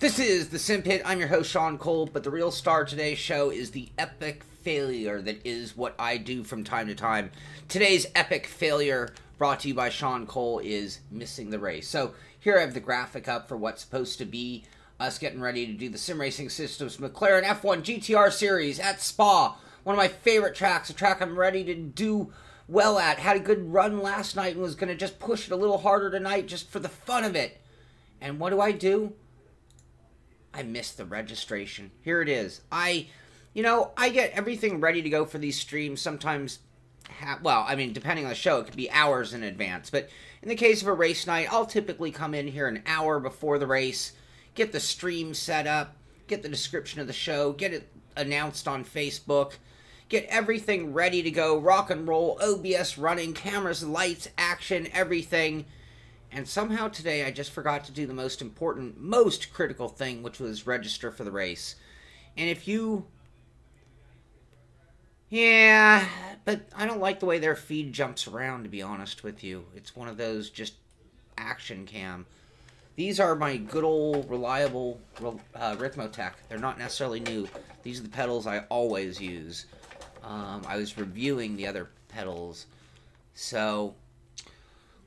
This is the Simpit. I'm your host, Shaun Cole, but the real star of today's show is the epic failure that is what I do from time to time. Today's epic failure, brought to you by Shaun Cole, is missing the race. So here I have the graphic up for what's supposed to be us getting ready to do the sim racing systems McLaren F1 GTR series at Spa. One of my favorite tracks, a track I'm ready to do well at. Had a good run last night and was going to just push it a little harder tonight just for the fun of it. And what do? I missed the registration. Here it is. I get everything ready to go for these streams sometimes, depending on the show, it could be hours in advance. But in the case of a race night, I'll typically come in here an hour before the race, get the stream set up, get the description of the show, get it announced on Facebook, get everything ready to go, rock and roll, OBS running, cameras, lights, action, everything. And somehow today I just forgot to do the most important, most critical thing, which was register for the race. And if you... Yeah, but I don't like the way their feed jumps around, to be honest with you. It's one of those just action cam. These are my good old, reliable Rhythmotech. They're not necessarily new. These are the pedals I always use. I was reviewing the other pedals. So...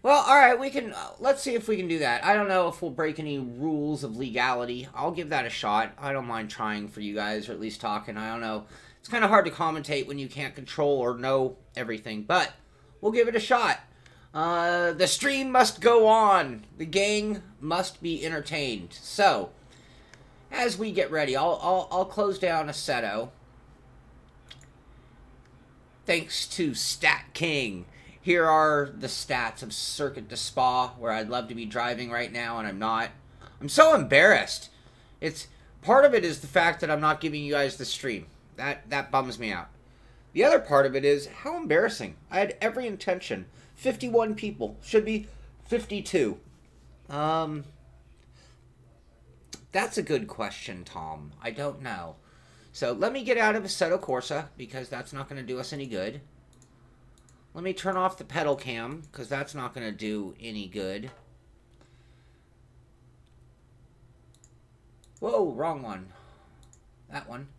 Well, alright, we can, let's see if we can do that. I don't know if we'll break any rules of legality. I'll give that a shot. I don't mind trying for you guys, or at least talking. I don't know. It's kind of hard to commentate when you can't control or know everything, but we'll give it a shot. The stream must go on. The gang must be entertained. So, as we get ready, I'll close down Assetto. Thanks to Stat King. Here are the stats of Circuit de Spa, where I'd love to be driving right now, and I'm not. I'm so embarrassed. Part of it is the fact that I'm not giving you guys the stream. That bums me out. The other part of it is how embarrassing. I had every intention. 51 people. Should be 52. That's a good question, Tom. I don't know. So let me get out of Assetto Corsa, because that's not going to do us any good. Let me turn off the pedal cam, because that's not going to do any good. Whoa, wrong one. That one.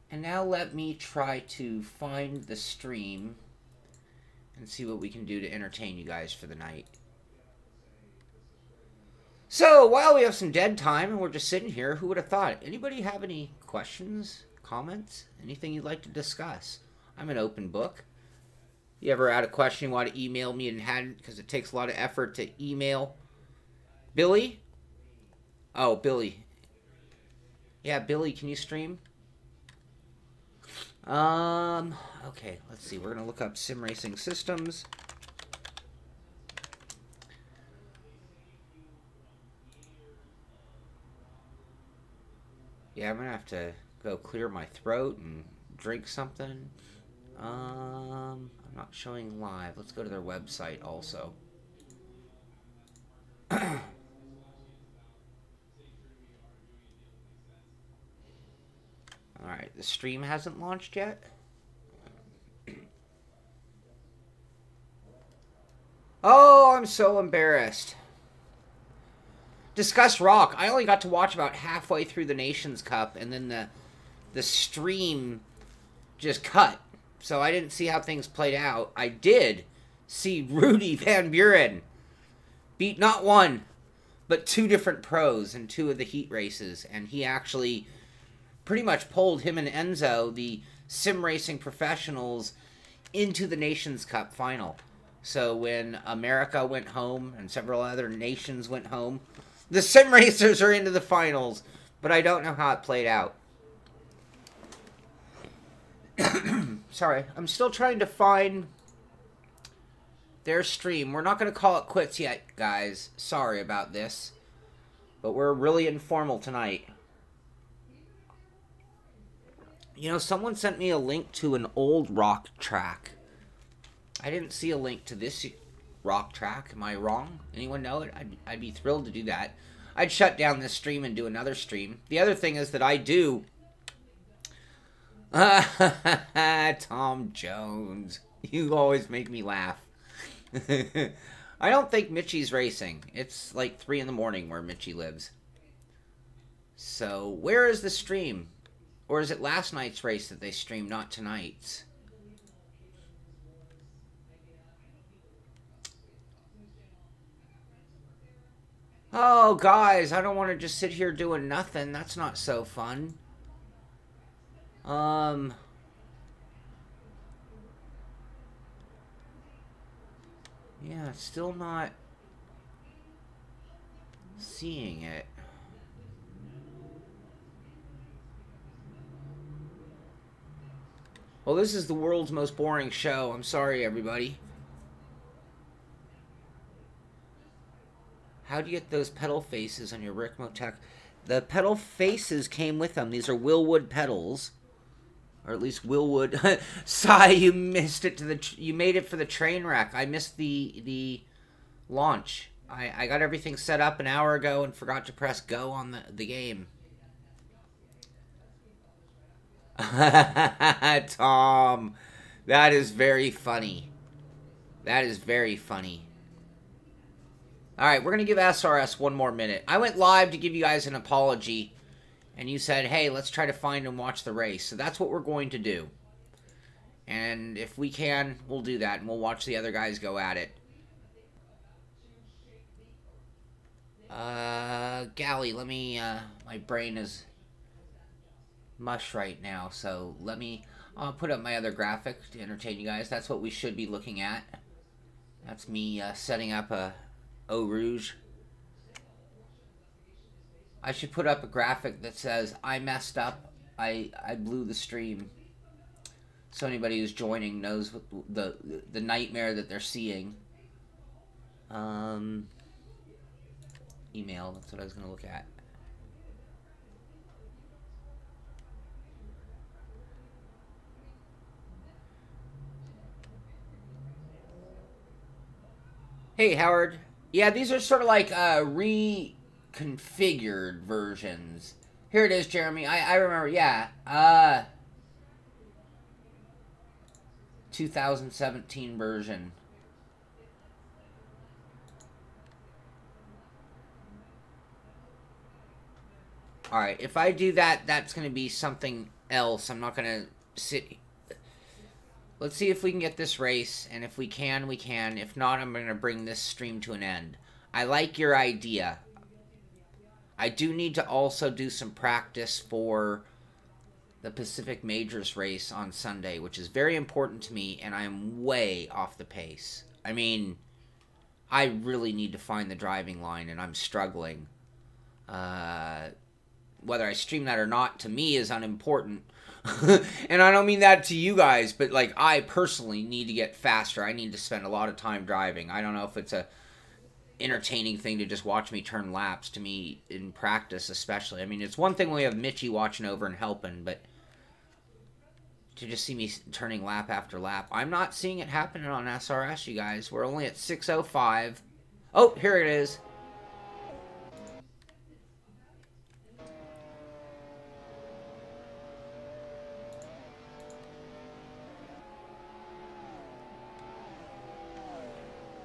And now let me try to find the stream and see what we can do to entertain you guys for the night. So, while we have some dead time and we're just sitting here, who would have thought? Anybody have any questions, comments, anything you'd like to discuss? I'm an open book. You ever had a question you want to email me and hadn't, because it takes a lot of effort to email? Billy? Oh, Billy. Yeah, Billy, can you stream? Okay, let's see. We're going to look up sim racing systems. Yeah, I'm going to have to go clear my throat and drink something. I'm not showing live. Let's go to their website also. Alright, the stream hasn't launched yet. Oh, I'm so embarrassed. Discuss Rock. I only got to watch about halfway through the Nations Cup, and then the stream just cut. So I didn't see how things played out. I did see Rudy Van Buren beat not one, but two different pros in two of the heat races. And he actually pretty much pulled him and Enzo, the sim racing professionals, into the Nations Cup final. So when America went home and several other nations went home, the sim racers are into the finals. But I don't know how it played out. Sorry, I'm still trying to find their stream. We're not going to call it quits yet, guys. Sorry about this. But we're really informal tonight. You know, someone sent me a link to an old rock track. I didn't see a link to this rock track. Am I wrong? Anyone know it? I'd be thrilled to do that. I'd shut down this stream and do another stream. The other thing is that I do... Tom Jones. You always make me laugh. I don't think Mitchie's racing. It's like 3 in the morning where Mitchie lives. So, where is the stream? Or is it last night's race that they streamed, not tonight's? Oh, guys, I don't want to just sit here doing nothing. That's not so fun. Yeah, still not seeing it. Well, this is the world's most boring show. I'm sorry, everybody. How do you get those pedal faces on your Rick Motec? The pedal faces came with them. These are Willwood pedals. Or at least Willwood. Sigh, you missed it to the... You made it for the train wreck. I missed the launch. I got everything set up an hour ago and forgot to press go on the game. Tom, that is very funny. That is very funny. Alright, we're going to give SRS one more minute. I went live to give you guys an apology, and you said, hey, let's try to find and watch the race. So that's what we're going to do. And if we can, we'll do that, and we'll watch the other guys go at it. Galley, let me, my brain is mush right now, so I'll put up my other graphic to entertain you guys. That's what we should be looking at. That's me, setting up a Eau Rouge. I should put up a graphic that says, I messed up, I blew the stream. So anybody who's joining knows what the nightmare that they're seeing. Email, that's what I was going to look at. Hey, Howard. Yeah, these are sort of like reconfigured versions. Here it is, Jeremy. I remember, yeah. 2017 version. Alright, if I do that, that's going to be something else. I'm not going to sit... Let's see if we can get this race, and if we can, we can. If not, I'm going to bring this stream to an end. I like your idea. I do need to also do some practice for the Pacific Majors race on Sunday, which is very important to me, and I'm way off the pace. I mean, I really need to find the driving line, and I'm struggling. Whether I stream that or not, to me, is unimportant. And I don't mean that to you guys, but, like, I personally need to get faster. I need to spend a lot of time driving. I don't know if it's a entertaining thing to just watch me turn laps, to me, in practice especially. I mean, it's one thing when we have Mitchie watching over and helping, but to just see me turning lap after lap. I'm not seeing it happening on SRS, you guys. We're only at 6:05. Oh, here it is.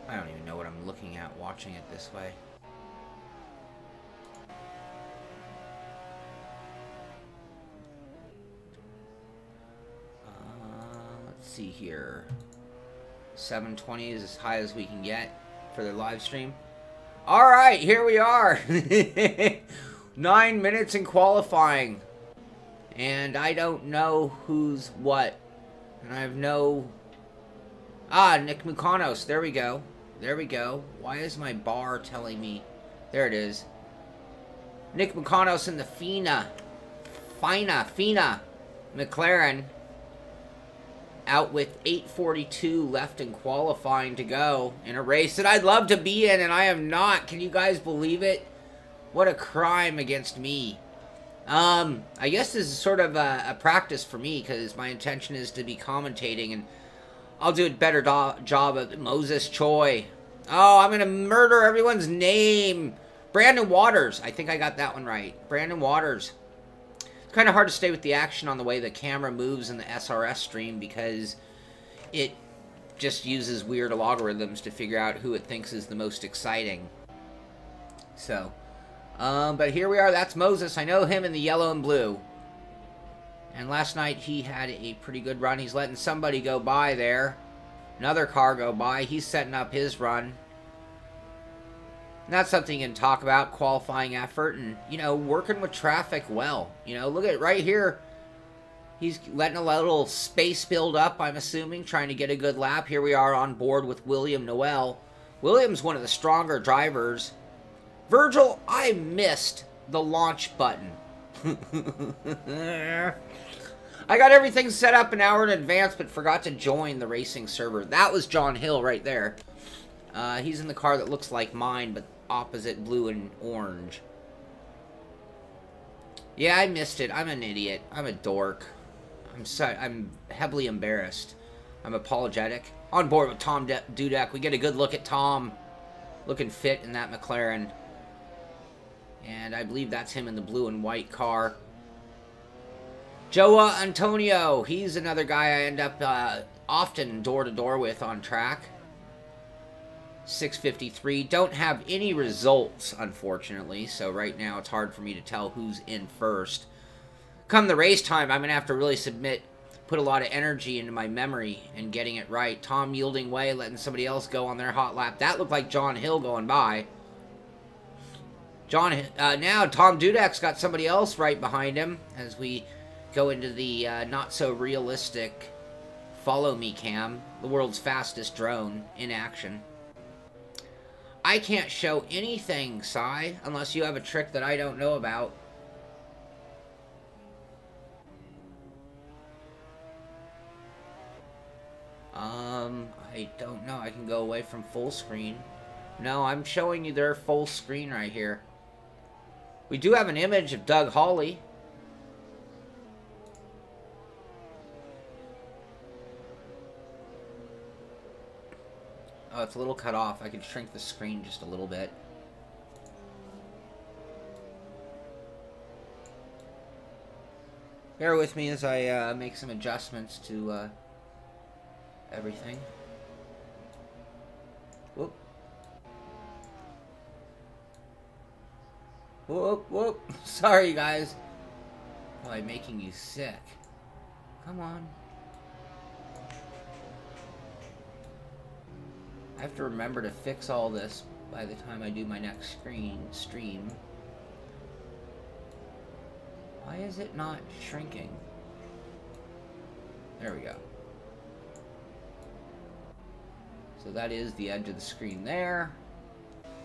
I don't even know what I'm looking at watching it this way. Let's see here. 720 is as high as we can get for the live stream. Alright, here we are. 9 minutes in qualifying. And I don't know who's what. And I have no... Ah, Nick Mukanos. There we go. There we go. Why is my bar telling me? There it is. Nick Mukanos in the FINA McLaren. Out with 8:42 left in qualifying to go in a race that I'd love to be in, and I am not. Can you guys believe it? What a crime against me. I guess this is sort of a practice for me, because my intention is to be commentating, and I'll do a better job of Moses Choi. Oh, I'm going to murder everyone's name. Brandon Waters. I think I got that one right. Brandon Waters. It's kind of hard to stay with the action on the way the camera moves in the SRS stream, because it just uses weird algorithms to figure out who it thinks is the most exciting. So, But here we are. That's Moses. I know him in the yellow and blue. And last night he had a pretty good run. He's letting somebody go by there. Another car go by. He's setting up his run. And that's something you can talk about, qualifying effort and, you know, working with traffic well. You know, look at right here. He's letting a little space build up, I'm assuming, trying to get a good lap. Here we are on board with William Noel. William's one of the stronger drivers. Virgil, I missed the launch button. I got everything set up an hour in advance, but forgot to join the racing server. That was John Hill right there. He's in the car that looks like mine, but opposite blue and orange. Yeah, I missed it. I'm an idiot. I'm a dork. I'm heavily embarrassed. I'm apologetic. On board with Tom Dudek. We get a good look at Tom looking fit in that McLaren. And I believe that's him in the blue and white car. Joa Antonio. He's another guy I end up often door-to-door with on track. 653. Don't have any results, unfortunately. So right now it's hard for me to tell who's in first. Come the race time, I'm going to have to really put a lot of energy into my memory and getting it right. Tom yielding way, letting somebody else go on their hot lap. That looked like John Hill going by. Now Tom Dudek's got somebody else right behind him as we go into the not-so-realistic follow me cam. The world's fastest drone in action. I can't show anything, Sai, unless you have a trick that I don't know about. I don't know. I can go away from full screen. No, I'm showing you their full screen right here. We do have an image of Doug Hawley. Oh, it's a little cut off. I can shrink the screen just a little bit. Bear with me as I make some adjustments to everything. Whoop. Whoop, whoop. Sorry, guys. Probably making you sick. Come on. I have to remember to fix all this by the time I do my next stream. Why is it not shrinking? There we go. So that is the edge of the screen there.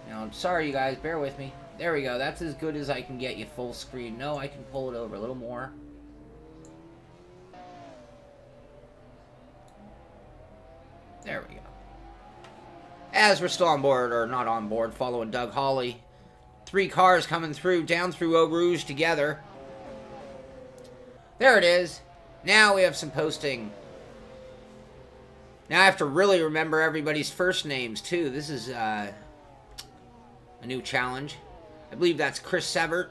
Now, I'm sorry, you guys. Bear with me. There we go. That's as good as I can get you full screen. No, I can pull it over a little more. There we go. As we're still on board, or not on board, following Doug Hawley. 3 cars coming through, down through Eau Rouge together. There it is. Now we have some posting. Now I have to really remember everybody's first names, too. This is a new challenge. I believe that's Chris Severt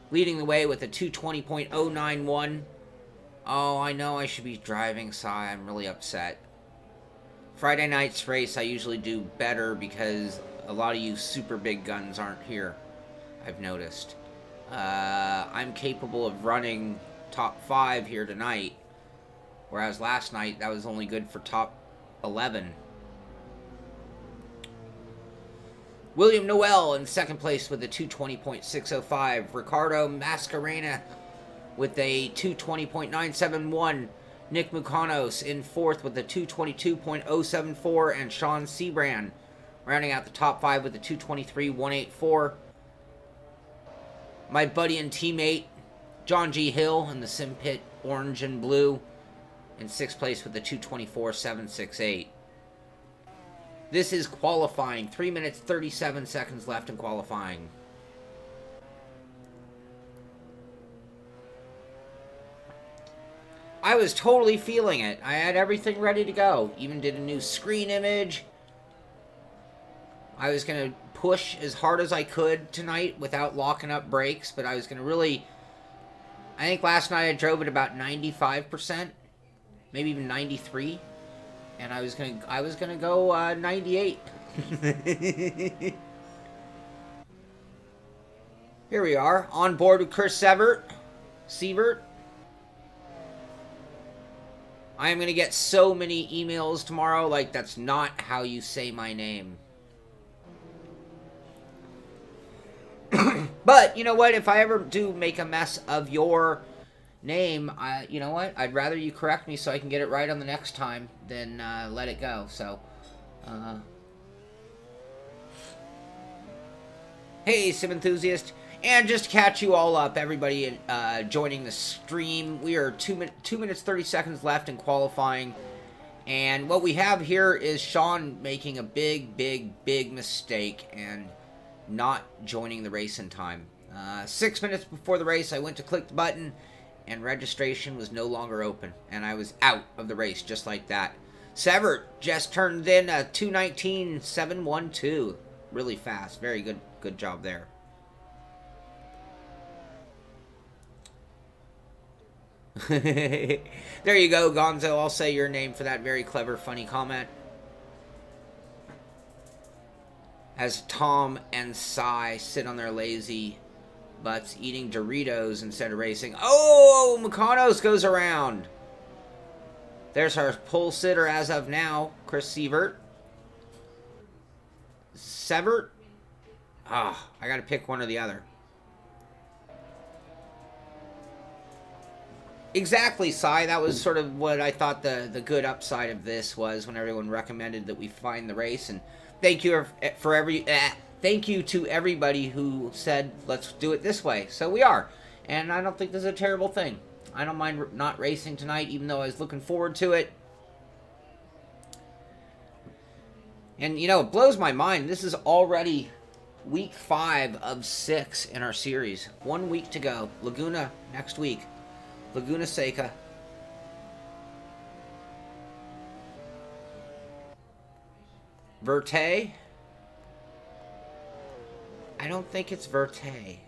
leading the way with a 220.091. Oh, I know I should be driving, Sai. I'm really upset. Friday night's race, I usually do better because a lot of you super big guns aren't here, I've noticed. I'm capable of running top 5 here tonight, whereas last night that was only good for top 11. William Noel in second place with a 220.605. Ricardo Mascarena with a 220.971. Nick Mucanos in fourth with a 222.074. And Shaun Sebrand rounding out the top 5 with a 223.184. My buddy and teammate John G. Hill in the Simpit orange and blue in sixth place with a 224.768. This is qualifying. 3 minutes, 37 seconds left in qualifying. I was totally feeling it. I had everything ready to go. Even did a new screen image. I was going to push as hard as I could tonight without locking up brakes, but I was going to really... I think last night I drove at about 95%, maybe even 93%. And I was gonna go 98. Here we are, on board with Chris Sievert. I am going to get so many emails tomorrow, like, that's not how you say my name. But, you know what, if I ever do make a mess of your name, you know what, I'd rather you correct me so I can get it right on the next time than let it go, so... Hey, Sim Enthusiast. And just to catch you all up, everybody joining the stream, we are 2 minutes 30 seconds left in qualifying. And what we have here is Shaun making a big mistake and not joining the race in time. 6 minutes before the race, I went to click the button, and registration was no longer open. And I was out of the race just like that. Severt just turned in a 2:19.712. Really fast. Very good job there. There you go, Gonzo. I'll say your name for that very clever, funny comment. As Tom and Cy sit on their lazy butts eating Doritos instead of racing. Oh, Makanos goes around. There's our pole sitter as of now, Chris Sievert. Severt? Ah, I gotta pick one or the other. Exactly, Cy. That was sort of what I thought the good upside of this was when everyone recommended that we find the race. And thank you thank you to everybody who said let's do it this way. So we are, and I don't think this is a terrible thing. I don't mind not racing tonight, even though I was looking forward to it. And you know, it blows my mind. This is already week 5 of 6 in our series. 1 week to go. Laguna next week. Laguna Seca. Verte? I don't think it's Verte.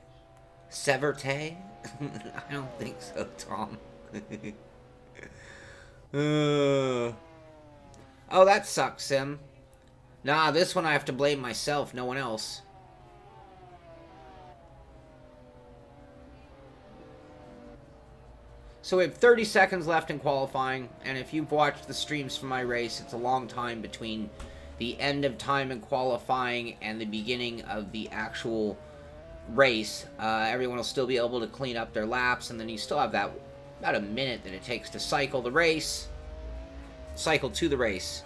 Severte? I don't think so, Tom. Oh, that sucks, Sim. Nah, this one I have to blame myself, no one else. So we have 30 seconds left in qualifying, and if you've watched the streams from my race, it's a long time between the end of time in qualifying and the beginning of the actual race. Everyone will still be able to clean up their laps, and then you still have that about a minute that it takes to cycle the race. Cycle to the race.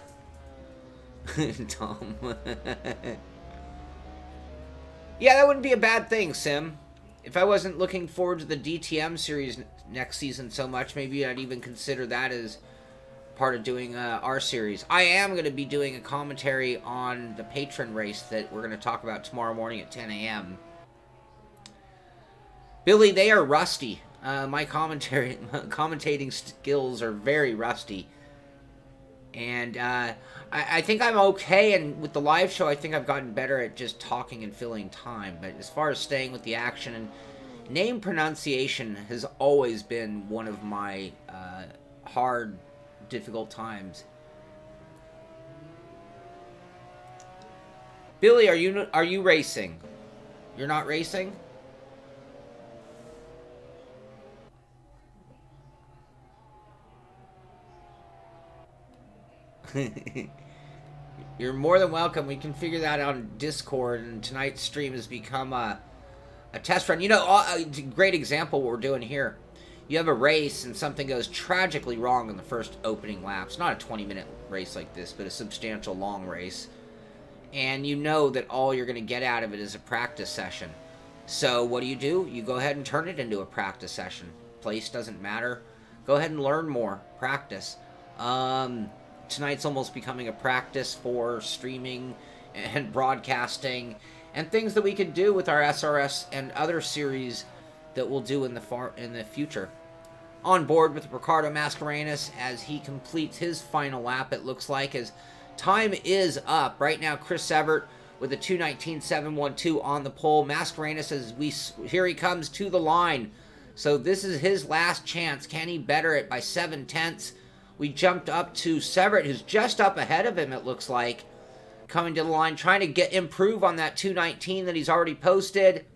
Tom. Yeah, that wouldn't be a bad thing, Sim. If I wasn't looking forward to the DTM series next season so much, maybe I'd even consider that as part of doing our series. I am going to be doing a commentary on the patron race that we're going to talk about tomorrow morning at 10 a.m. Billy, they are rusty. My commentating skills are very rusty. And I think I'm okay, and with the live show, I think I've gotten better at just talking and filling time. But as far as staying with the action, and name pronunciation has always been one of my hard, difficult times. Billy, are you racing? You're not racing? You're more than welcome. We can figure that out on Discord, and tonight's stream has become a test run. You know, a great example what we're doing here. You have a race and something goes tragically wrong in the first opening laps. Not a 20-minute race like this, but a substantial long race. And you know that all you're going to get out of it is a practice session. So what do? You go ahead and turn it into a practice session. Place doesn't matter. Go ahead and learn more. Practice. Tonight's almost becoming a practice for streaming and broadcasting and things that we could do with our SRS and other series that we'll do in the future. On board with Ricardo Mascarenas as he completes his final lap, it looks like, as time is up. Right now, Chris Evert with a 2:19.712 on the pole. Mascarenas, here he comes to the line. So this is his last chance. Can he better it by 7/10? We jumped up to Severt, who's just up ahead of him, it looks like. Coming to the line, trying to improve on that 2:19 that he's already posted.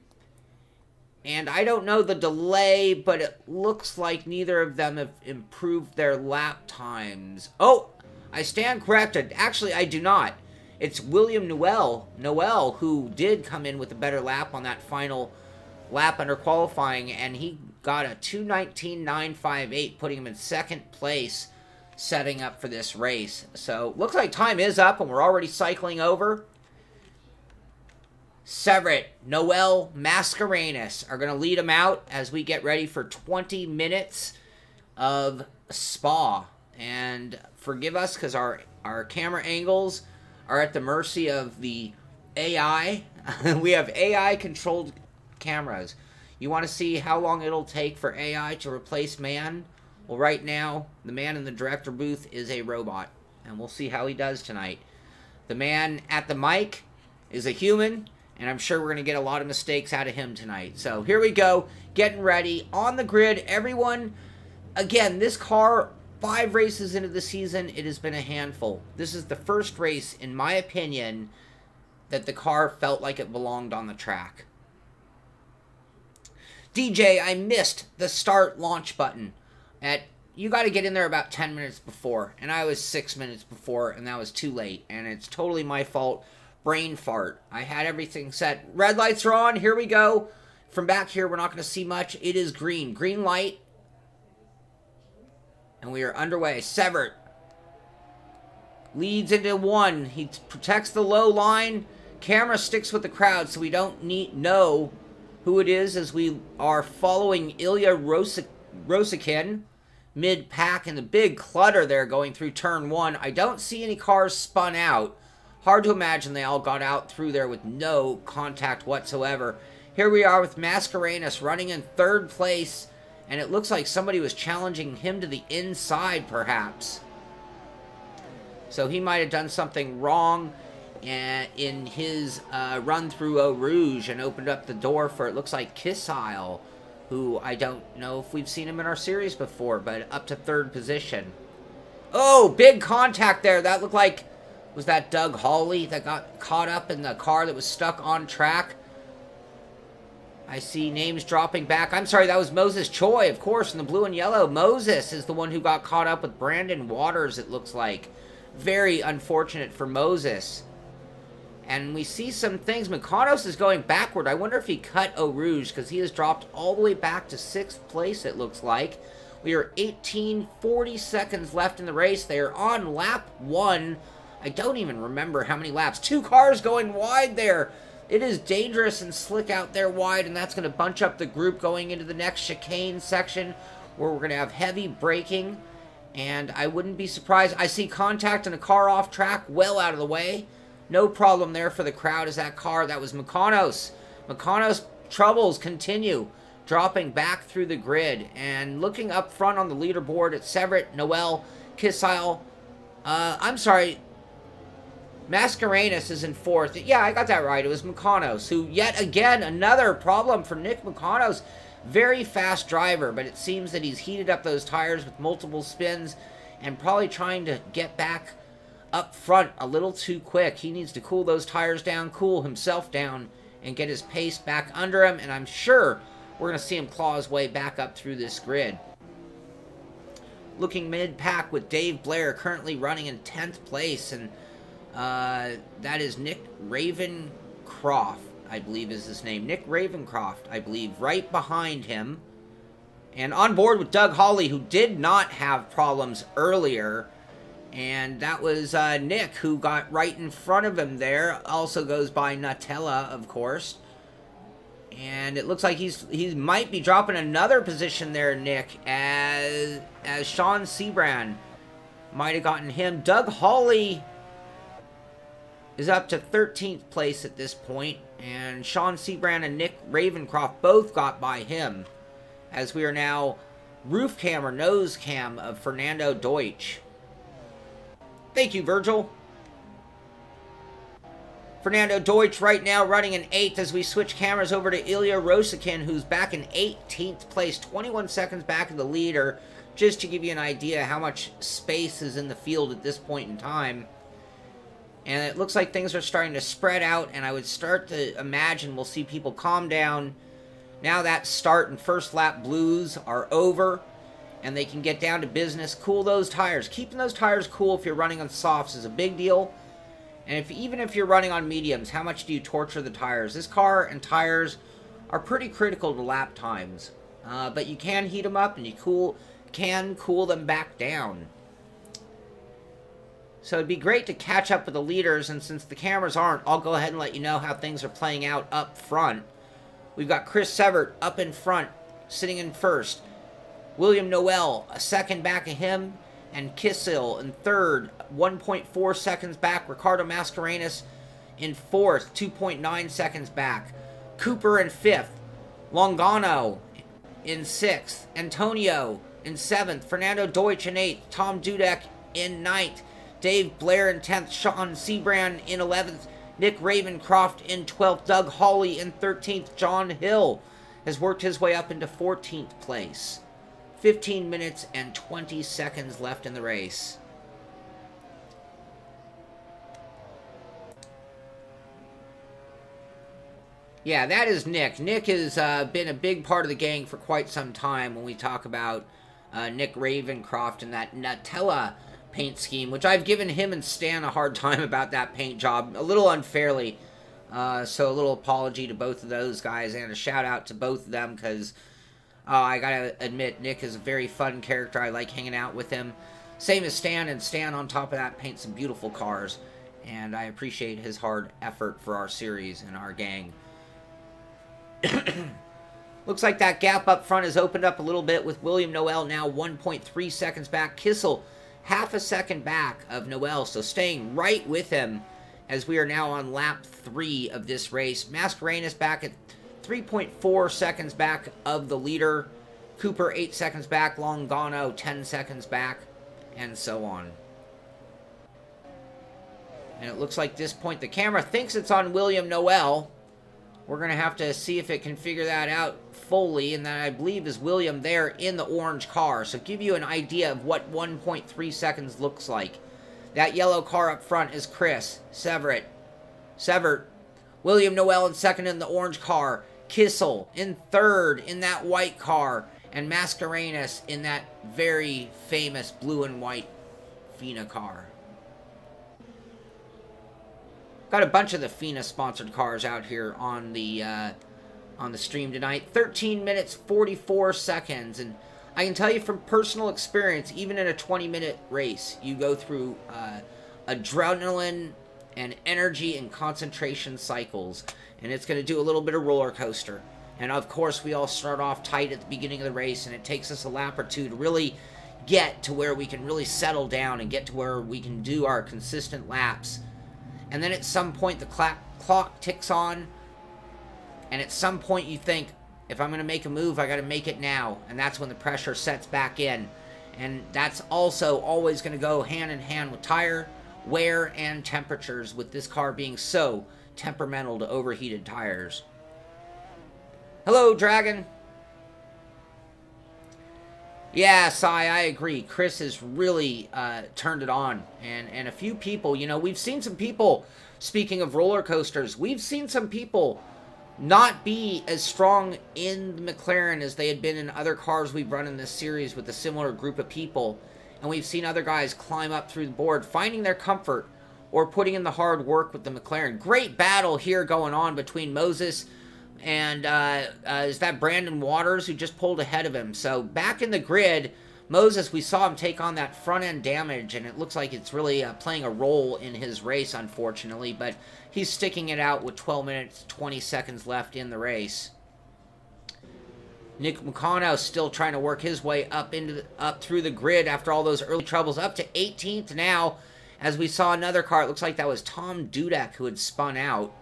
And I don't know the delay, but it looks like neither of them have improved their lap times. Oh, I stand corrected. Actually, I do not. It's William Noel, who did come in with a better lap on that final lap under qualifying, and he got a 2:19.958, putting him in second place, setting up for this race. So, looks like time is up, and we're already cycling over. Severett, Noel, Mascarenas are going to lead them out as we get ready for 20 minutes of Spa. And forgive us because our camera angles are at the mercy of the AI. We have AI-controlled cameras. You want to see how long it'll take for AI to replace man? Well, right now, the man in the director booth is a robot. And we'll see how he does tonight. The man at the mic is a human. And I'm sure we're going to get a lot of mistakes out of him tonight. So here we go. Getting ready. On the grid, everyone. Again, this car, 5 races into the season, it has been a handful. This is the first race, in my opinion, that the car felt like it belonged on the track. DJ, I missed the start launch button. You got to get in there about 10 minutes before. And I was 6 minutes before, and that was too late. And it's totally my fault. Brain fart. I had everything set. Red lights are on. Here we go. From back here, we're not going to see much. It is green. Green light. And we are underway. Severett leads into 1. He protects the low line. Camera sticks with the crowd, so we don't know who it is as we are following Ilya Rosikin mid-pack in the big clutter there going through turn 1. I don't see any cars spun out. Hard to imagine they all got out through there with no contact whatsoever. Here we are with Mascarenas running in 3rd place. And it looks like somebody was challenging him to the inside, perhaps. So he might have done something wrong in his run through Eau Rouge and opened up the door for, it looks like, Kissile, who I don't know if we've seen him in our series before, but up to 3rd position. Oh, big contact there. That looked like... Was that Doug Hawley that got caught up in the car that was stuck on track? I see names dropping back. I'm sorry, that was Moses Choi, of course, in the blue and yellow. Moses is the one who got caught up with Brandon Waters, it looks like. Very unfortunate for Moses. And we see some things. Mikanos is going backward. I wonder if he cut Eau Rouge, because he has dropped all the way back to 6th place, it looks like. We are 40 seconds left in the race. They are on lap 1. I don't even remember how many laps. 2 cars going wide there. It is dangerous and slick out there wide, and that's going to bunch up the group going into the next chicane section where we're going to have heavy braking. And I wouldn't be surprised. I see contact and a car off track, well out of the way. No problem there for the crowd as that car. That was Mikanos. Mikanos' troubles continue, dropping back through the grid. And looking up front on the leaderboard at Severett, Noel, Kissile. I'm sorry. Mascarenas is in 4th. Yeah, I got that right. It was Mikanos, who, yet again, another problem for Nick Mikanos. Very fast driver, but it seems that he's heated up those tires with multiple spins and probably trying to get back up front a little too quick. He needs to cool those tires down, cool himself down, and get his pace back under him, and I'm sure we're going to see him claw his way back up through this grid. Looking mid-pack with Dave Blair currently running in 10th place, and that is Nick Ravencroft, I believe is his name. Nick Ravencroft, I believe, right behind him. And on board with Doug Hawley, who did not have problems earlier. And that was Nick, who got right in front of him there. Also goes by Nutella, of course. And it looks like he might be dropping another position there, Nick, as Shaun Seabrand might have gotten him. Doug Hawley is up to 13th place at this point, and Shaun Seabrand and Nick Ravencroft both got by him, as we are now roof cam or nose cam of Fernando Deutsch. Thank you, Virgil. Fernando Deutsch right now running in 8th as we switch cameras over to Ilya Rosikin, who's back in 18th place, 21 seconds back of the leader, just to give you an idea how much space is in the field at this point in time. And it looks like things are starting to spread out, and I would start to imagine we'll see people calm down Now that start and first lap blues are over, and they can get down to business. Cool those tires. Keeping those tires cool if you're running on softs is a big deal. And even if you're running on mediums, how much do you torture the tires? This car and tires are pretty critical to lap times. But you can heat them up, and you can cool them back down. So it'd be great to catch up with the leaders, and since the cameras aren't, I'll go ahead and let you know how things are playing out up front. We've got Chris Severt up in front, sitting in first. William Noel, a second back of him, and Kissel in third, 1.4 seconds back. Ricardo Mascarenas in fourth, 2.9 seconds back. Cooper in fifth. Longano in sixth. Antonio in seventh. Fernando Deutsch in eighth. Tom Dudek in ninth. Dave Blair in 10th. Shaun Seabrand in 11th. Nick Ravencroft in 12th. Doug Hawley in 13th. John Hill has worked his way up into 14th place. 15 minutes and 20 seconds left in the race. Yeah, that is Nick. Nick has been a big part of the gang for quite some time when we talk about Nick Ravencroft and that Nutella paint scheme, which I've given him and Stan a hard time about that paint job, a little unfairly. So a little apology to both of those guys and a shout out to both of them, because I gotta admit, Nick is a very fun character. I like hanging out with him. Same as Stan, and Stan on top of that paints some beautiful cars. And I appreciate his hard effort for our series and our gang. Looks like that gap up front has opened up a little bit with William Noel now 1.3 seconds back. Kissel half a second back of Noel, so staying right with him as we are now on lap 3 of this race. Mascarenas back at 3.4 seconds back of the leader. Cooper 8 seconds back. Longano 10 seconds back, and so on. And it looks like at this point the camera thinks it's on William Noel. We're going to have to see if it can figure that out fully, and that I believe is William there in the orange car. So give you an idea of what 1.3 seconds looks like. That yellow car up front is Chris Severt. William Noel in second in the orange car. Kissel in third in that white car. And Mascarenas in that very famous blue and white Fina car. Got a bunch of the Fina sponsored cars out here on the stream tonight. 13 minutes 44 seconds, and I can tell you from personal experience, even in a 20-minute race, you go through adrenaline and energy and concentration cycles, and it's going to do a little bit of roller coaster. And of course, we all start off tight at the beginning of the race, and it takes us a lap or two to really get to where we can really settle down and get to where we can do our consistent laps. And then at some point, the clock ticks on, and at some point you think, if I'm going to make a move, I got to make it now. And that's when the pressure sets back in. And that's also always going to go hand in hand with tire wear and temperatures, with this car being so temperamental to overheated tires. Hello, Dragon. Yeah, Sai, I agree. Chris has really turned it on. And a few people, you know, we've seen some people, speaking of roller coasters, we've seen some people not be as strong in the McLaren as they had been in other cars we've run in this series with a similar group of people. And we've seen other guys climb up through the board, finding their comfort or putting in the hard work with the McLaren. Great battle here going on between Moses and is that Brandon Waters, who just pulled ahead of him. So back in the grid, Moses, we saw him take on that front end damage, and it looks like it's really playing a role in his race, unfortunately, but he's sticking it out with 12 minutes 20 seconds left in the race. Nick Mucano still trying to work his way up through the grid after all those early troubles, up to 18th now, as we saw another car. It looks like that was Tom Dudek who had spun out.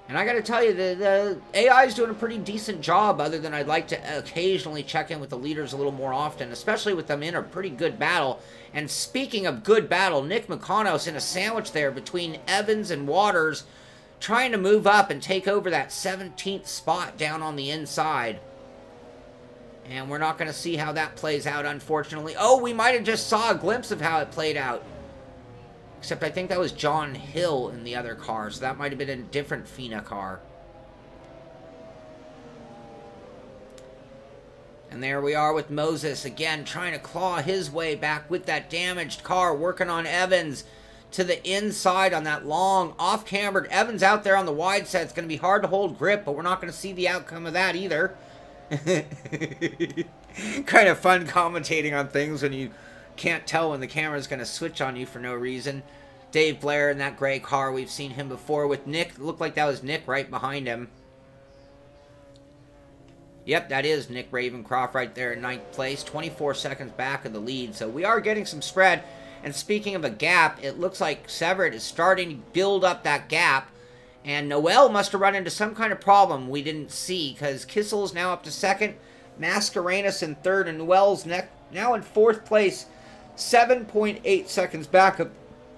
And I got to tell you, the AI is doing a pretty decent job, other than I'd like to occasionally check in with the leaders a little more often, especially with them in a pretty good battle. And speaking of good battle, Nick Mucanos in a sandwich there between Evans and Waters, trying to move up and take over that 17th spot down on the inside. And we're not going to see how that plays out, unfortunately. Oh, we might have just saw a glimpse of how it played out. Except I think that was John Hill in the other car, so that might have been a different Fina car. And there we are with Moses again trying to claw his way back with that damaged car, working on Evans to the inside on that long off-cambered. Evans out there on the wide set. It's going to be hard to hold grip, but we're not going to see the outcome of that either. Kind of fun commentating on things when you can't tell when the camera's going to switch on you for no reason. Dave Blair in that gray car. We've seen him before with Nick. It looked like that was Nick right behind him. Yep, that is Nick Ravencroft right there in 9th place. 24 seconds back of the lead. So we are getting some spread. And speaking of a gap, it looks like Severin is starting to build up that gap. And Noel must have run into some kind of problem we didn't see, because Kissel is now up to 2nd. Mascarenas in 3rd, and Noel's now in 4th place. 7.8 seconds back of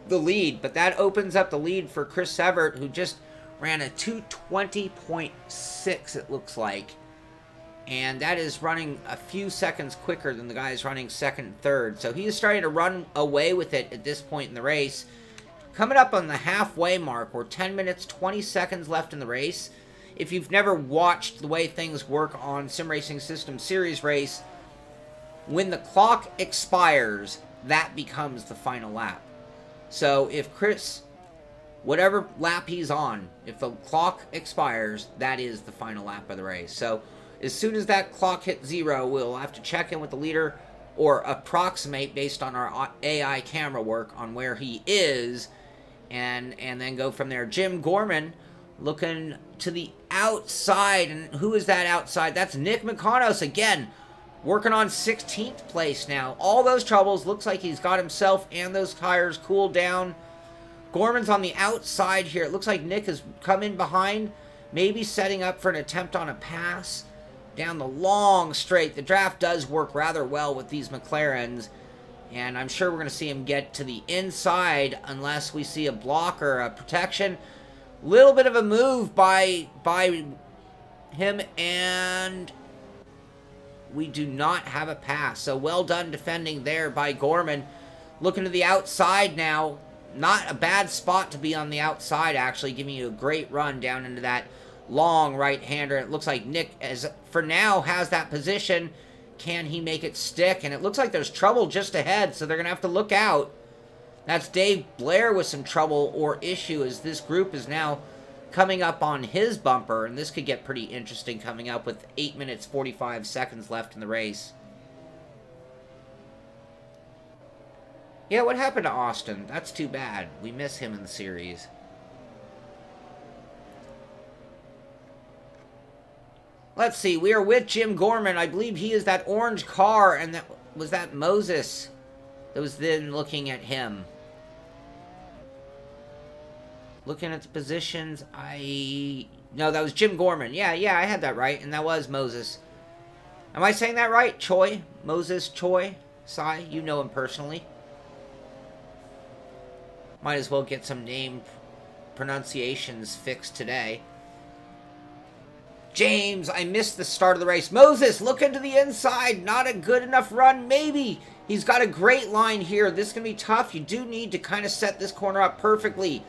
the lead. But that opens up the lead for Chris Severt, who just ran a 2:20.6, it looks like. And that is running a few seconds quicker than the guys running 2nd and 3rd. So he is starting to run away with it at this point in the race. Coming up on the halfway mark, we're 10 minutes, 20 seconds left in the race. If you've never watched the way things work on Sim Racing System Series race, when the clock expires, that becomes the final lap. So if Chris, whatever lap he's on, if the clock expires, that is the final lap of the race. So as soon as that clock hits 0, we'll have to check in with the leader or approximate based on our AI camera work on where he is, and then go from there. Jim Gorman looking to the outside, and who is that outside? That's Nick McConos again, working on 16th place now. All those troubles, looks like he's got himself and those tires cooled down. Gorman's on the outside here. It looks like Nick has come in behind, maybe setting up for an attempt on a pass down the long straight. The draft does work rather well with these McLarens, and I'm sure we're going to see him get to the inside unless we see a block or a protection. Little bit of a move by him, and we do not have a pass. So well done defending there by Gorman. Looking to the outside now. Not a bad spot to be on the outside, actually, giving you a great run down into that long right-hander. It looks like Nick, as for now, has that position. Can he make it stick? And it looks like there's trouble just ahead, so they're going to have to look out. That's Dave Blair with some trouble or issue, as this group is now coming up on his bumper, and this could get pretty interesting coming up with 8 minutes 45 seconds left in the race. Yeah, what happened to Austin? That's too bad. We miss him in the series. Let's see, we are with Jim Gorman. I believe he is that orange car, and that was that Moses that was then looking at him. Looking at the positions, no, that was Jim Gorman. Yeah, I had that right, and that was Moses. Am I saying that right? Choi? Moses Choi? Sai? You know him personally. Might as well get some name pronunciations fixed today. James, I missed the start of the race. Moses, looking to the inside. Not a good enough run, maybe. He's got a great line here. This is going to be tough. You do need to kind of set this corner up perfectly.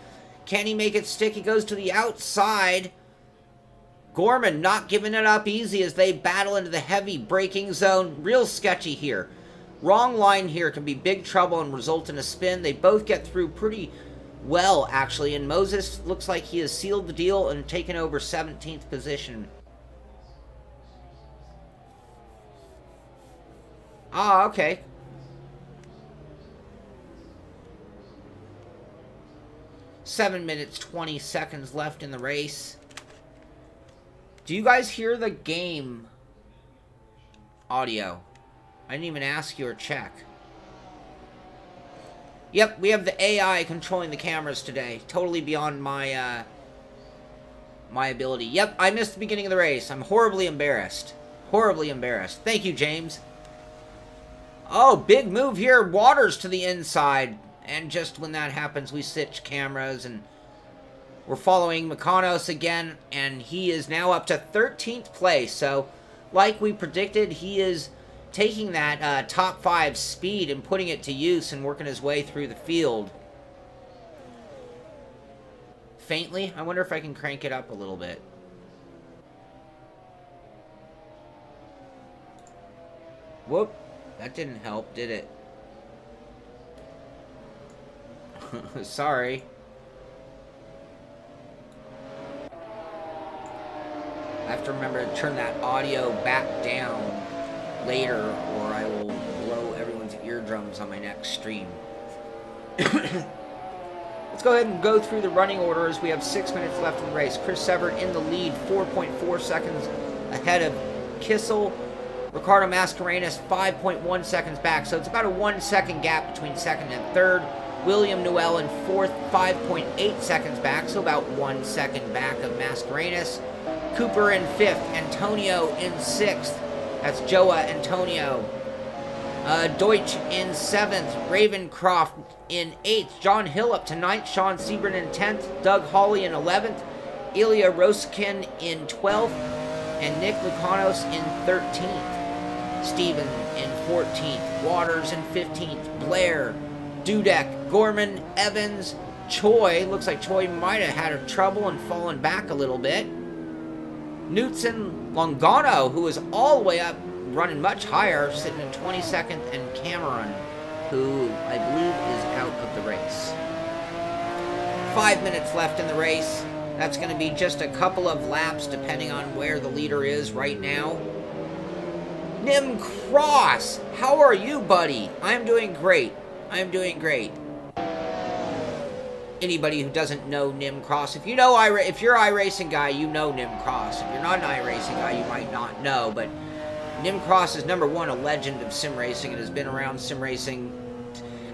Can he make it stick? He goes to the outside. Gorman not giving it up easy as they battle into the heavy braking zone. Real sketchy here. Wrong line here can be big trouble and result in a spin. They both get through pretty well, actually, and Moses looks like he has sealed the deal and taken over 17th position. Ah, okay. Seven minutes, 20 seconds left in the race. Do you guys hear the game audio? I didn't even ask you or check. Yep, we have the AI controlling the cameras today. Totally beyond my my ability. Yep, I missed the beginning of the race. I'm horribly embarrassed. Horribly embarrassed. Thank you, James. Oh, big move here. Waters to the inside. And just when that happens, we switch cameras, and we're following Makanos again, and he is now up to 13th place. So, like we predicted, he is taking that top 5 speed and putting it to use and working his way through the field. Faintly, I wonder if I can crank it up a little bit. Whoop. That didn't help, did it? Sorry. I have to remember to turn that audio back down later, or I will blow everyone's eardrums on my next stream. Let's go ahead and go through the running order as we have 6 minutes left in the race. Chris Severt in the lead, 4.4 seconds ahead of Kissel. Ricardo Mascarenas, 5.1 seconds back, so it's about a 1 second gap between second and third. William Noel in fourth, 5.8 seconds back, so about 1 second back of Mascarenas. Cooper in fifth, Antonio in sixth. That's Joa Antonio. Deutsch in seventh, Ravencroft in eighth, John Hill up to ninth, Sean Sebring in 10th, Doug Hawley in 11th, Ilya Roskin in 12th, and Nick Lucanos in 13th. Steven in 14th, Waters in 15th, Blair, Dudek, Gorman, Evans, Choi. Looks like Choi might have had trouble and fallen back a little bit. Knutson, Longano, who is all the way up, running much higher, sitting in 22nd, and Cameron, who I believe is out of the race. 5 minutes left in the race. That's going to be just a couple of laps, depending on where the leader is right now. Nim Cross, how are you, buddy? I'm doing great. I'm doing great. Anybody who doesn't know Nim Cross, if you're iRacing guy, you know Nim Cross. If you're not an iRacing guy, you might not know, but Nim Cross is #1 a legend of sim racing and has been around sim racing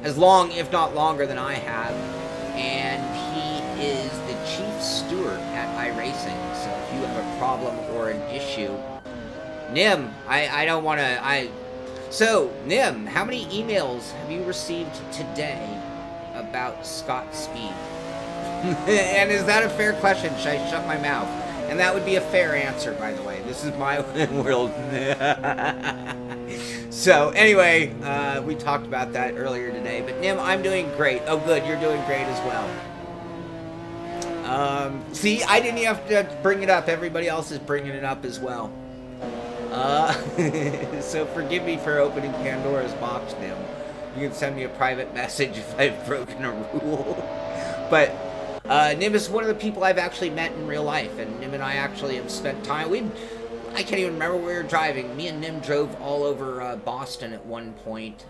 as long, if not longer, than I have. And he is the chief steward at iRacing. So if you have a problem or an issue, Nim, I don't want to. So Nim, how many emails have you received today about Scott Speed? And is that a fair question? Should I shut my mouth? And that would be a fair answer, by the way. This is my world. So, anyway, we talked about that earlier today. But, Nim, I'm doing great. Oh, good. You're doing great as well. See, I didn't even have to bring it up. Everybody else is bringing it up as well. So, forgive me for opening Pandora's box, Nim. You can send me a private message if I've broken a rule. But Nim is one of the people I've actually met in real life, and Nim and I actually have spent time. I can't even remember where we were driving. Me and Nim drove all over Boston at one point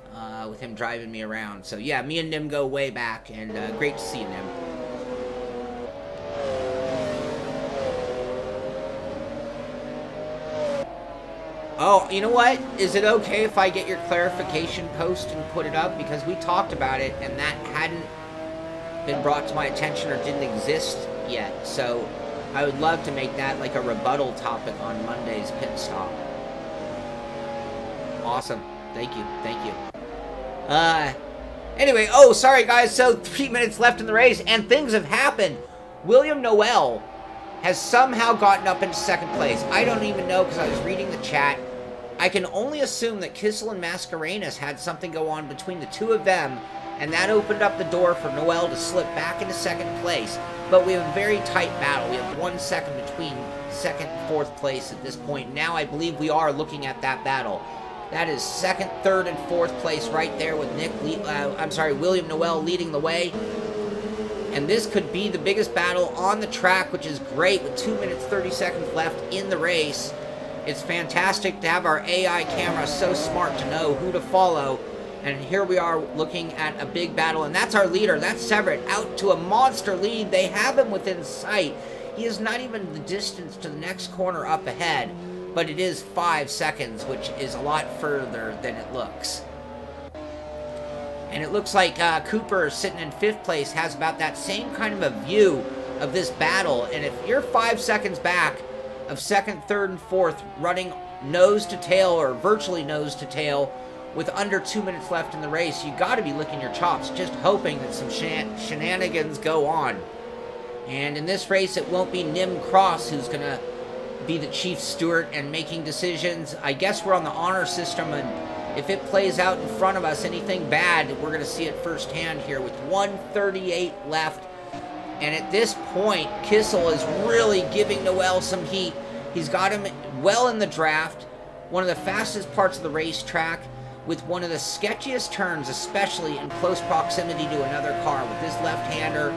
with him driving me around. So yeah, me and Nim go way back, and great to see you, Nim. Oh, you know what? Is it okay if I get your clarification post and put it up? Because we talked about it, and that hadn't been brought to my attention or didn't exist yet. So I would love to make that like a rebuttal topic on Monday's pit stop. Awesome. Thank you. Thank you. Anyway, oh, sorry guys. So 3 minutes left in the race, and things have happened. William Noel has somehow gotten up into second place. I don't even know because I was reading the chat. I can only assume that Kissel and Mascarenas had something go on between the two of them, and that opened up the door for Noel to slip back into second place. But we have a very tight battle. We have 1 second between second and fourth place at this point. Now I believe we are looking at that battle. That is second, third, and fourth place right there with William Noel leading the way. And this could be the biggest battle on the track, which is great with 2 minutes 30 seconds left in the race. It's fantastic to have our AI camera so smart to know who to follow. And here we are looking at a big battle, and that's our leader. That's Severt out to a monster lead. They have him within sight. He is not even the distance to the next corner up ahead, but it is 5 seconds, which is a lot further than it looks. And it looks like Cooper, sitting in 5th place, has about that same kind of a view of this battle. And if you're 5 seconds back of second, third, and fourth, running nose to tail or virtually nose to tail with under 2 minutes left in the race, you got to be licking your chops, just hoping that some shenanigans go on. And in this race, it won't be Nim Cross who's going to be the chief steward and making decisions. I guess we're on the honor system, and if it plays out in front of us, anything bad, we're going to see it firsthand here with 1:38 left. And at this point, Kissel is really giving Noel some heat. He's got him well in the draft. one of the fastest parts of the racetrack, with one of the sketchiest turns, especially in close proximity to another car. With this left-hander,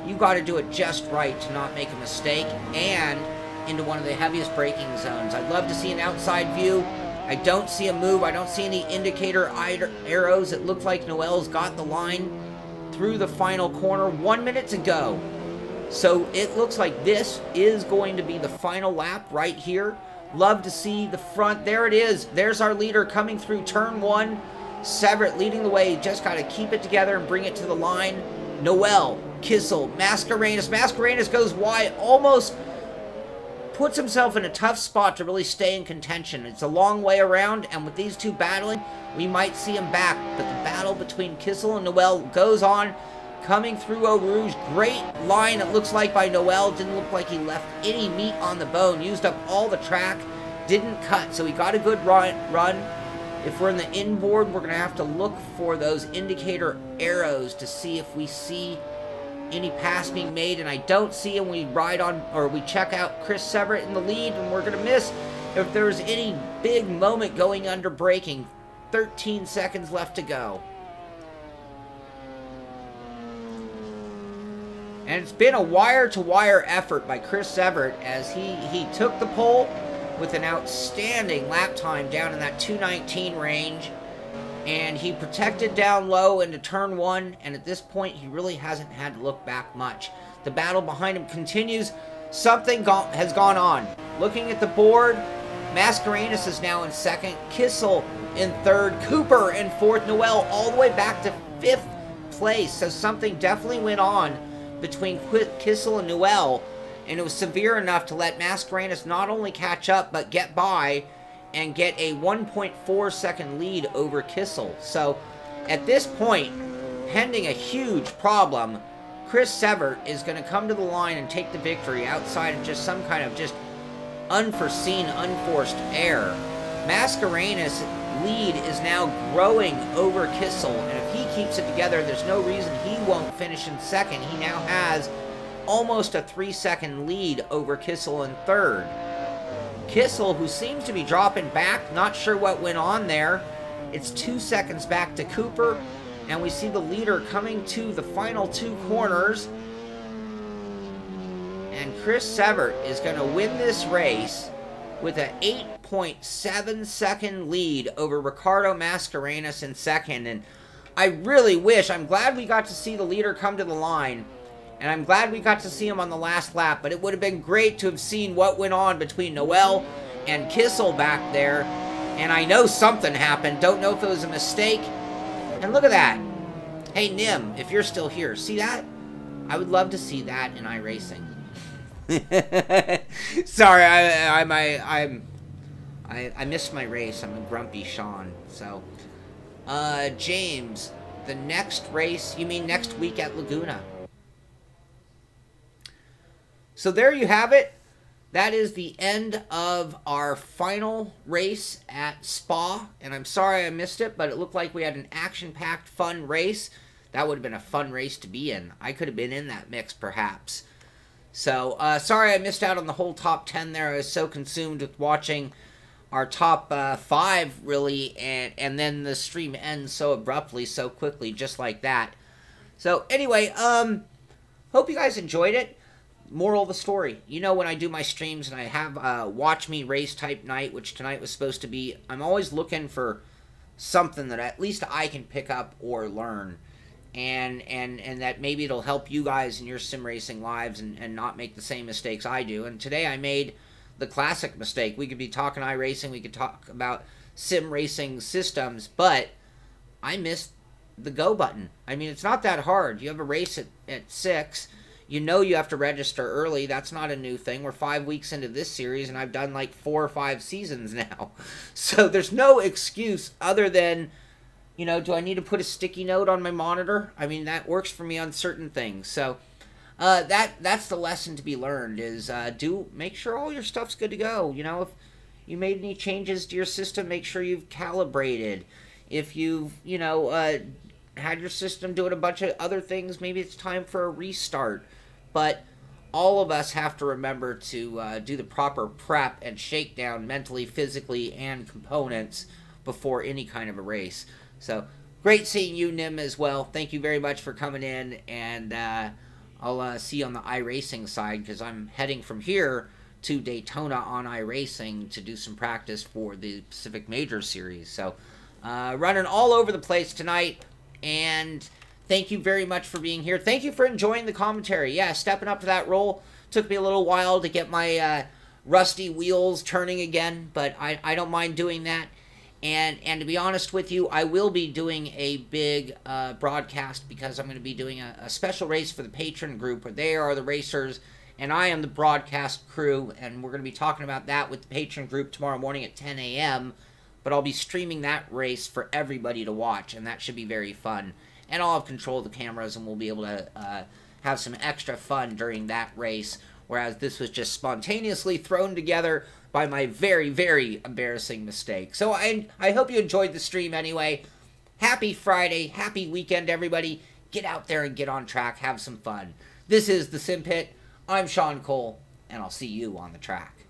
you got to do it just right to not make a mistake, and into one of the heaviest braking zones. I'd love to see an outside view. I don't see a move. I don't see any indicator arrows. It looks like Noel's got the line through the final corner. 1 minute to go. So it looks like this is going to be the final lap right here. Love to see the front. There it is. There's our leader coming through turn 1. Severett leading the way. Just got to keep it together and bring it to the line. Noel, Kissel, Mascarenhas. Mascarenhas goes wide. Almost puts himself in a tough spot to really stay in contention. It's a long way around, and with these two battling, we might see him back. But the battle between Kissel and Noel goes on. Coming through Eau Rouge. Great line, it looks like, by Noel. Didn't look like he left any meat on the bone. Used up all the track. Didn't cut, so he got a good run. If we're in the inboard, we're going to have to look for those indicator arrows to see if we see any pass being made, and I don't see him. We ride on, or we check out Chris Severett in the lead, and we're going to miss if there's any big moment going under braking. 13 seconds left to go. And it's been a wire-to-wire effort by Chris Severett as he took the pole with an outstanding lap time down in that 2:19 range. And he protected down low into turn 1, and at this point, he really hasn't had to look back much. The battle behind him continues. Something has gone on. Looking at the board, Mascarenhas is now in second, Kissel in third, Cooper in fourth, Noel all the way back to 5th place. So something definitely went on between Kissel and Noel, and it was severe enough to let Mascarenhas not only catch up, but get by and get a 1.4 second lead over Kissel. So at this point, pending a huge problem, Chris Severett is going to come to the line and take the victory outside of just some kind of just unforeseen, unforced error. Mascarenhas' lead is now growing over Kissel, and if he keeps it together, there's no reason he won't finish in second. He now has almost a 3-second lead over Kissel in third. Kissel, who seems to be dropping back, not sure what went on there. It's 2 seconds back to Cooper, and we see the leader coming to the final 2 corners. And Chris Severett is going to win this race with an 8.7 second lead over Ricardo Mascarenhas in second. And I really wish, I'm glad we got to see the leader come to the line, and I'm glad we got to see him on the last lap, but it would have been great to have seen what went on between Noel and Kissel back there. And I know something happened. Don't know if it was a mistake. And look at that. Hey, Nim, if you're still here, see that? I would love to see that in iRacing. Sorry, I missed my race. I'm a grumpy Shaun. So, James, the next race, you mean next week at Laguna? So there you have it. That is the end of our final race at Spa. And I'm sorry I missed it, but it looked like we had an action-packed, fun race. That would have been a fun race to be in. I could have been in that mix, perhaps. So, sorry I missed out on the whole top 10 there. I was so consumed with watching our top 5, really, and then the stream ends so abruptly, so quickly, just like that. So, anyway, hope you guys enjoyed it. Moral of the story, you know, when I do my streams and I have watch me race type night, which tonight was supposed to be, I'm always looking for something that at least I can pick up or learn, and that maybe it'll help you guys in your sim racing lives and not make the same mistakes I do. And today I made the classic mistake. We could be talking iRacing, we could talk about sim racing systems, but I missed the go button. I mean, it's not that hard. You have a race at 6. You know you have to register early. That's not a new thing. We're 5 weeks into this series, and I've done like 4 or 5 seasons now. So there's no excuse other than, you know, do I need to put a sticky note on my monitor? I mean, that works for me on certain things. So that's the lesson to be learned is make sure all your stuff's good to go. You know, if you made any changes to your system, make sure you've calibrated. If you've, you know, had your system doing a bunch of other things, maybe it's time for a restart. But all of us have to remember to do the proper prep and shakedown mentally, physically, and components before any kind of a race. So, great seeing you, Nim, as well. Thank you very much for coming in, and I'll see you on the iRacing side, because I'm heading from here to Daytona on iRacing to do some practice for the Pacific Major Series. So, running all over the place tonight, and thank you very much for being here. Thank you for enjoying the commentary. Yeah, stepping up to that role. Took me a little while to get my rusty wheels turning again, but I don't mind doing that. And to be honest with you, I will be doing a big broadcast, because I'm going to be doing a special race for the patron group, where they are the racers and I am the broadcast crew, and we're going to be talking about that with the patron group tomorrow morning at 10 a.m., but I'll be streaming that race for everybody to watch, and that should be very fun. And I'll have control of the cameras, and we'll be able to have some extra fun during that race, whereas this was just spontaneously thrown together by my very, very embarrassing mistake. So I hope you enjoyed the stream anyway. Happy Friday, happy weekend, everybody. Get out there and get on track, have some fun. This is the Simpit. I'm Shaun Cole, and I'll see you on the track.